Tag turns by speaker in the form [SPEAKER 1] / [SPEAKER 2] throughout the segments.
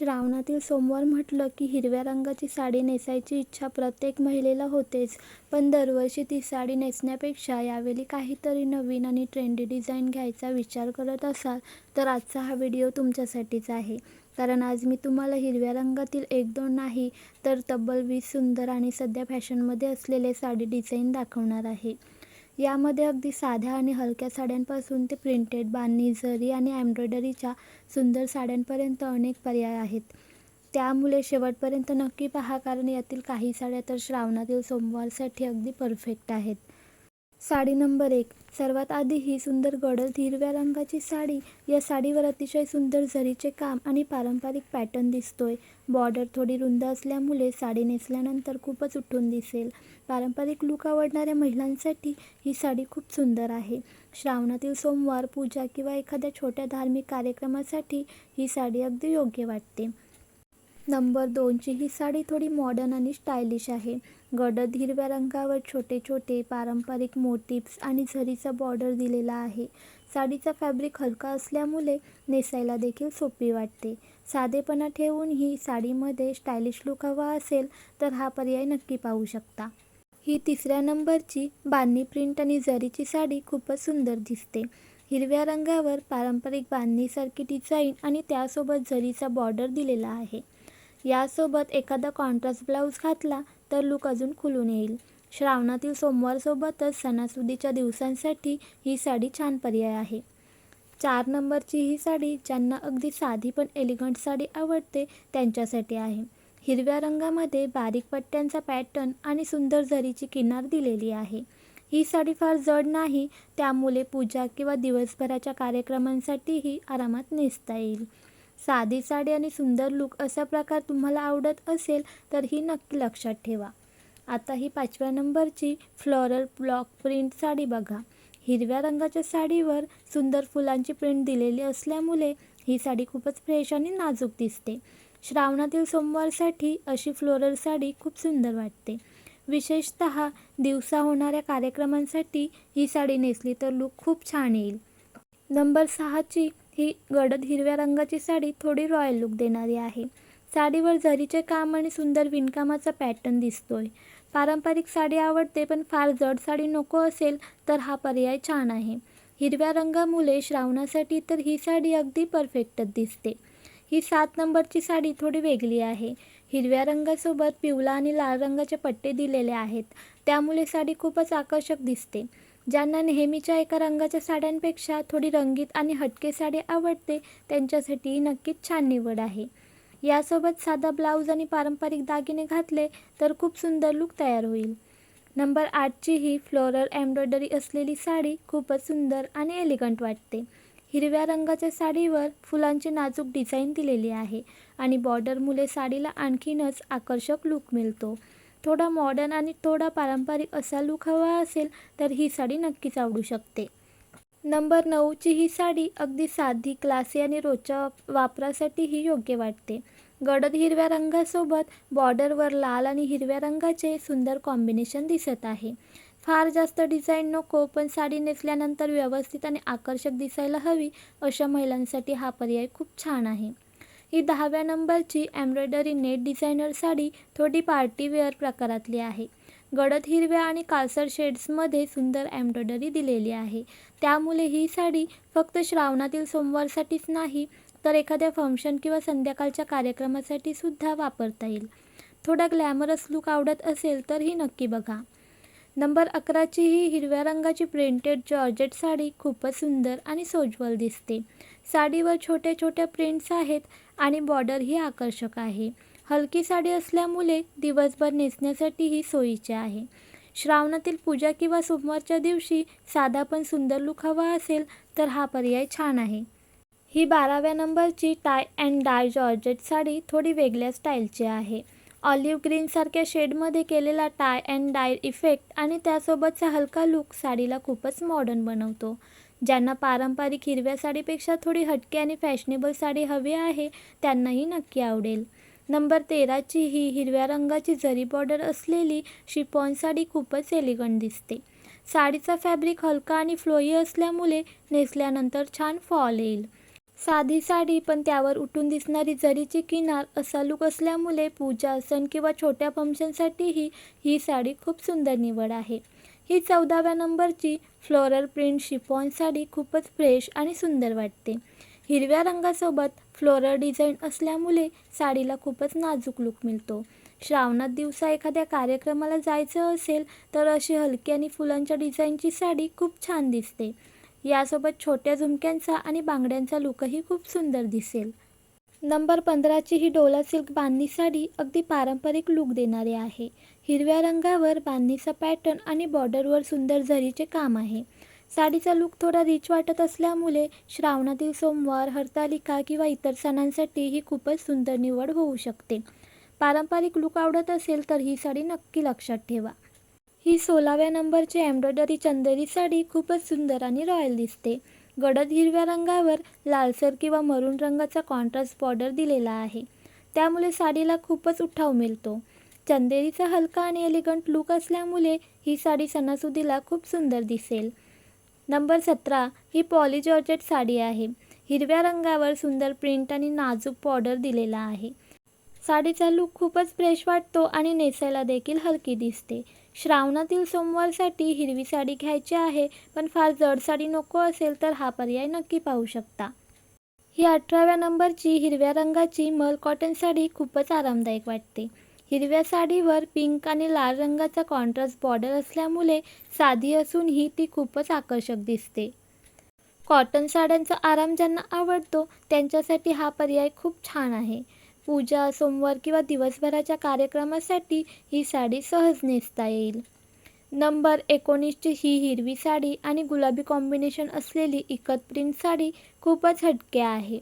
[SPEAKER 1] श्रावणातील सोमवार म्हटलं की हिरव्या रंगाची साडी नेसायची इच्छा प्रत्येक महिलेला होतेच. पण दरवर्षी ती साडी नेसण्यापेक्षा यावेळी काहीतरी नवीन आणि ट्रेंडी डिझाईन घ्यायचा विचार करत असाल तर आजचा हा व्हिडिओ तुमच्यासाठीच आहे. कारण आज मी तुम्हाला हिरव्या रंगातील 1-2 नाही तर तब्बल 20 सुंदर आणि सध्या फॅशनमध्ये असलेले साडी डिझाईन दाखवणार आहे. यामध्ये अगदी साध्या आणि हलक्या साड्यांपासून ते प्रिंटेड, बांधणी, जरी आणि एम्ब्रॉयडरीच्या सुंदर साड्यांपर्यंत अनेक पर्याय आहेत. त्यामुळे शेवटपर्यंत नक्की पहा, कारण यातील काही साड्या तर श्रावणातील सोमवारसाठी अगदी परफेक्ट आहेत. साडी नंबर 1. सर्वात आधी ही सुंदर गडद हिरव्या रंगाची साडी. या साडीवर अतिशय सुंदर जरीचे काम आणि पारंपरिक पॅटर्न दिसतोय. बॉर्डर थोडी रुंद असल्यामुळे साडी नेसल्यानंतर खूपच उठून दिसेल. पारंपरिक लूक आवडणाऱ्या महिलांसाठी ही साडी खूप सुंदर आहे. श्रावणातील सोमवार, पूजा किंवा एखाद्या छोट्या धार्मिक कार्यक्रमासाठी ही साडी अगदी योग्य वाटते. नंबर 2 ची ही साडी थोडी मॉडर्न आणि स्टायलिश आहे. गडद हिरव्या रंगावर छोटे छोटे पारंपरिक मोटिव्स आणि झरीचा बॉर्डर दिलेला आहे. साडीचा फॅब्रिक हलका असल्यामुळे नेसायला देखील सोपी वाटते. साधेपणा ठेवून ही साडीमध्ये स्टायलिश लुक हवा असेल तर हा पर्याय नक्की पाहू शकता. ही 3ऱ्या नंबरची बांधणी प्रिंट आणि जरीची साडी खूपच सुंदर दिसते. हिरव्या रंगावर पारंपरिक बांधणीसारखी डिझाईन आणि त्यासोबत जरीचा बॉर्डर दिलेला आहे. यासोबत एखादा कॉन्ट्रास्ट ब्लाऊज घातला तर लूक अजून खुलून येईल. श्रावणातील सोमवारसोबतच सणासुदीच्या दिवसांसाठी ही साडी छान पर्याय आहे. 4 नंबरची ही साडी ज्यांना अगदी साधी पण एलिगंट साडी आवडते त्यांच्यासाठी आहे. हिरव्या रंगामध्ये बारीक पट्ट्यांचा पॅटर्न आणि सुंदर जरीची किनार दिलेली आहे. ही साडी फार जड नाही, त्यामुळे पूजा किंवा दिवसभराच्या कार्यक्रमांसाठीही आरामात नेसता येईल. साधी साडी आणि सुंदर लूक असा प्रकार तुम्हाला आवडत असेल तर ही नक्की लक्षात ठेवा. आता ही 5व्या नंबरची फ्लोरल ब्लॉक प्रिंट साडी बघा. हिरव्या रंगाच्या साडीवर सुंदर फुलांची प्रिंट दिलेली असल्यामुळे ही साडी खूपच फ्रेश आणि नाजूक दिसते. श्रावणातील सोमवारसाठी अशी फ्लोरल साडी खूप सुंदर वाटते. विशेषतः दिवसा होणाऱ्या कार्यक्रमांसाठी ही साडी नेसली तर लूक खूप छान येईल. नंबर 6 ची ही गडद हिरव्या रंगाची साडी थोडी रॉयल लुक देणारी आहे. साडीवर जरीचे काम आणि सुंदर विणकामाचा पॅटर्न दिसतोय. पारंपरिक साडी आवडते पण फार जड साडी नको असेल तर हा पर्याय छान आहे. हिरव्या रंगामुळे श्रावणासाठी तर ही साडी अगदी परफेक्टच दिसते. ही 7 नंबरची साडी थोडी वेगळी आहे. हिरव्या रंगासोबत पिवळा आणि लाल रंगाचे पट्टे दिलेले आहेत, त्यामुळे साडी खूपच आकर्षक दिसते. ज्यांना नेहमीच्या एका रंगाच्या साड्यांपेक्षा थोडी रंगीत आणि हटके साडी आवडते त्यांच्यासाठी नक्कीच छान निवड आहे. यासोबत साधा ब्लाऊज आणि पारंपरिक दागिने घातले तर खूप सुंदर लूक तयार होईल. नंबर 8 ची ही फ्लोरल एम्ब्रॉयडरी असलेली साडी खूपच सुंदर आणि एलिगंट वाटते. हिरव्या रंगाच्या साडीवर फुलांची नाजूक डिझाईन दिलेली आहे आणि बॉर्डरमुळे साडीला आणखीनच आकर्षक लूक मिळतो. थोडा मॉडर्न आणि थोडा पारंपरिक असा लूक हवा असेल तर ही साडी नक्कीच आवडू शकते. नंबर 9 ची ही साडी अगदी साधी, क्लासी आणि रोजच्या वापरासाठी ही योग्य वाटते. गडद हिरव्या रंगासोबत बॉर्डरवर लाल आणि हिरव्या रंगाचे सुंदर कॉम्बिनेशन दिसत आहे. फार जास्त डिझाईन नको, पण साडी नेसल्यानंतर व्यवस्थित आणि आकर्षक दिसायला हवी अशा महिलांसाठी हा पर्याय खूप छान आहे. ही 10व्या नंबरची एम्ब्रॉयडरी नेट डिझायनर साडी थोडी पार्टीवेअर प्रकारातली आहे. गडद हिरव्या आणि काळसर शेड्समध्ये सुंदर एम्ब्रॉयडरी दिलेली आहे. त्यामुळे ही साडी फक्त श्रावणातील सोमवारसाठीच नाही तर एखाद्या फंक्शन किंवा संध्याकाळच्या कार्यक्रमासाठी सुद्धा वापरता येईल. थोडा ग्लॅमरस लूक आवडत असेल तर ही नक्की बघा. नंबर 11 ची ही हिरव्या रंगाची प्रिंटेड जॉर्जेट साडी खूपच सुंदर आणि सोज्वल दिसते. साडीवर छोट्या छोट्या प्रिंट्स आहेत आणि बॉर्डर ही आकर्षक आहे. हलकी साडी असल्यामुळे दिवसभर नेसण्यासाठी ही सोयीची आहे. श्रावणातील पूजा किंवा सोमवारच्या दिवशी साधा पण सुंदर लूक हवा असेल तर हा पर्याय छान आहे. ही 12व्या नंबरची tie and dye georgette sari थोडी वेगळ्या स्टाईलची आहे. ऑलिव्ह ग्रीनसारख्या शेडमध्ये केलेला टाय अँड डाय इफेक्ट आणि त्यासोबतचा हलका लूक साडीला खूपच मॉडर्न बनवतो. ज्यांना पारंपरिक हिरव्या साडीपेक्षा थोडी हटके आणि फॅशनेबल साडी हवी आहे त्यांनाही नक्की आवडेल. नंबर 13 ची ही हिरव्या रंगाची जरी बॉर्डर असलेली शिफॉन साडी खूपच एलिगंट दिसते. साडीचा फॅब्रिक हलका आणि फ्लोई असल्यामुळे नेसल्यानंतर छान फॉल येईल. साधी साडी पण त्यावर उठून दिसणारी जरीची किनार असा लूक असल्यामुळे पूजा, सण किंवा छोट्या फंक्शनसाठीही ही साडी खूप सुंदर निवड आहे. ही 14व्या नंबरची फ्लोरल प्रिंट शिफॉन साडी खूपच फ्रेश आणि सुंदर वाटते. हिरव्या रंगासोबत फ्लोरल डिझाईन असल्यामुळे साडीला खूपच नाजूक लूक मिळतो. श्रावणात दिवसा एखाद्या कार्यक्रमाला जायचं असेल तर अशी हलकी आणि फुलांच्या डिझाईनची साडी खूप छान दिसते. यासोबत छोट्या झुमक्यांचा आणि बांगड्यांचा लूकही खूप सुंदर दिसेल. नंबर 15ची ही डोला सिल्क बांधणी साडी अगदी पारंपरिक लूक देणारी आहे. हिरव्या रंगावर बांधणीचा पॅटर्न आणि बॉर्डरवर सुंदर जरीचे काम आहे. साडीचा लूक थोडा रिच वाटत असल्यामुळे श्रावणातील सोमवार, हरतालिका किंवा इतर सणांसाठी ही खूपच सुंदर निवड होऊ शकते. पारंपरिक लूक आवडत असेल तर ही साडी नक्की लक्षात ठेवा. ही 16व्या नंबरची एम्ब्रॉयडरी चंदेरी साडी खूपच सुंदर आणि रॉयल दिसते. गडद हिरव्या रंगावर लालसर किंवा मरून रंगाचा कॉन्ट्रास्ट बॉर्डर दिलेला आहे. त्यामुळे साडीला खूपच उठाव मिळतो. चंदेरीचा हलका आणि एलिगंट लूक असल्यामुळे ही साडी सणासुदीला खूप सुंदर दिसेल. नंबर 17 ही पॉली जॉर्जेट साडी आहे. हिरव्या रंगावर सुंदर प्रिंट आणि नाजूक बॉर्डर दिलेला आहे. साडीचा लूक खूपच फ्रेश वाटतो आणि नेसायला देखील हलकी दिसते. श्रावणातील सोमवारसाठी हिरवी साडी घ्यायची आहे पण फार जड साडी नको असेल तर हा पर्याय नक्की पाहू शकता. ही 18व्या नंबरची हिरव्या रंगाची मल कॉटन साडी खूपच आरामदायक वाटते. हिरव्या साडीवर पिंक आणि लाल रंगाचा कॉन्ट्रास्ट बॉर्डर असल्यामुळे साधी असूनही ती खूपच आकर्षक दिसते. कॉटन साड्यांचा आराम ज्यांना आवडतो त्यांच्यासाठी हा पर्याय खूप छान आहे. पूजा, सोमवार किंवा दिवसभराच्या कार्यक्रमासाठी ही साडी सहज नेसता येईल. नंबर 19ची ही हिरवी साडी आणि गुलाबी कॉम्बिनेशन असलेली इकत प्रिंट साडी खूपच हटके आहे.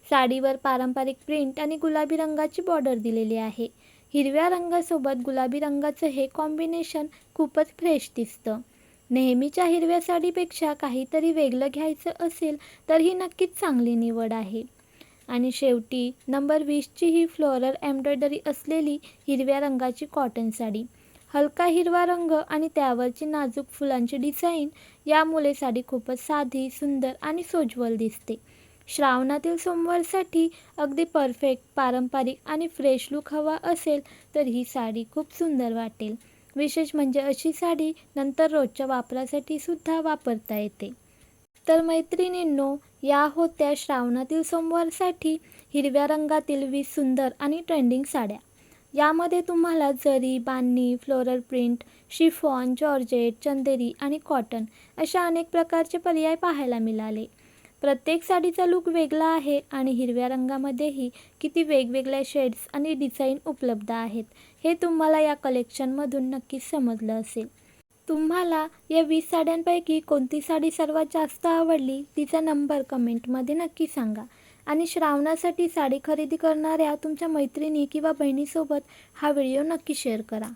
[SPEAKER 1] साडीवर पारंपरिक प्रिंट आणि गुलाबी रंगाची बॉर्डर दिलेली आहे. हिरव्या रंगासोबत गुलाबी रंगाचं हे कॉम्बिनेशन खूपच फ्रेश दिसतं. नेहमीच्या हिरव्या साडीपेक्षा काहीतरी वेगळं घ्यायचं असेल तर ही नक्कीच चांगली निवड आहे. आणि शेवटी नंबर 20ची ही फ्लोरल एम्ब्रॉयडरी असलेली हिरव्या रंगाची कॉटन साडी. हलका हिरवा रंग आणि त्यावरची नाजूक फुलांची डिझाईन यामुळे साडी खूपच साधी, सुंदर आणि सोज्वल दिसते. श्रावणातील सोमवारसाठी अगदी परफेक्ट पारंपरिक आणि फ्रेश लूक हवा असेल तर ही साडी खूप सुंदर वाटेल. विशेष म्हणजे अशी साडी नंतर रोजच्या वापरासाठी सुद्धा वापरता येते. तर मैत्रिणींनो, या होत्या श्रावणातील सोमवारसाठी हिरव्या रंगातील 20 सुंदर आणि ट्रेंडिंग साड्या. यामध्ये तुम्हाला जरी, बांधणी, फ्लोरल प्रिंट, शिफॉन, जॉर्जेट, चंदेरी आणि कॉटन अशा अनेक प्रकारचे पर्याय पाहायला मिळाले. प्रत्येक साडीचा लूक वेगळा आहे आणि हिरव्या रंगामध्येही किती वेगवेगळ्या शेड्स आणि डिझाईन उपलब्ध आहेत हे तुम्हाला या कलेक्शनमधून नक्कीच समजलं असेल. तुम्हाला या 20 साड्यांपैकी कोणती साडी सर्वात जास्त आवडली तिचा नंबर कमेंटमध्ये नक्की सांगा. आणि श्रावणासाठी साडी खरेदी करणाऱ्या तुमच्या मैत्रिणी किंवा बहिणीसोबत हा व्हिडिओ नक्की शेअर करा.